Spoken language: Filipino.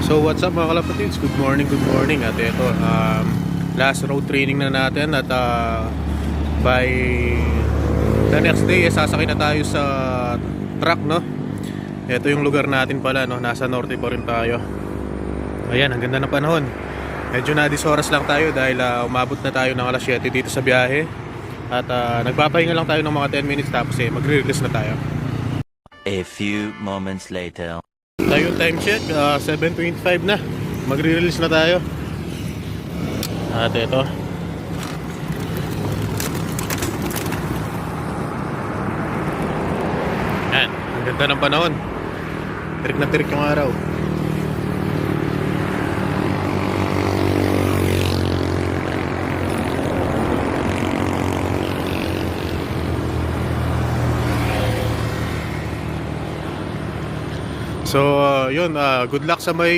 So what's up mga kalapatids, good morning at ito last road training na natin at by the next day sasakay na tayo sa truck, no. Ito yung lugar natin pala, no, nasa norte pa rin tayo. Ayan, ang ganda ng panahon. Medyo na oras lang tayo dahil umabot na tayo ng alas 7 dito sa biyahe. At nagpapahinga lang tayo ng mga 10 minutes tapos magre-release na tayo. A few moments later. Tayo time check, 7:25 na. Magre-release na tayo. At ito. Yan, ang ganda ng panahon. Tirik na tirik yung araw. So, yun, good luck sa may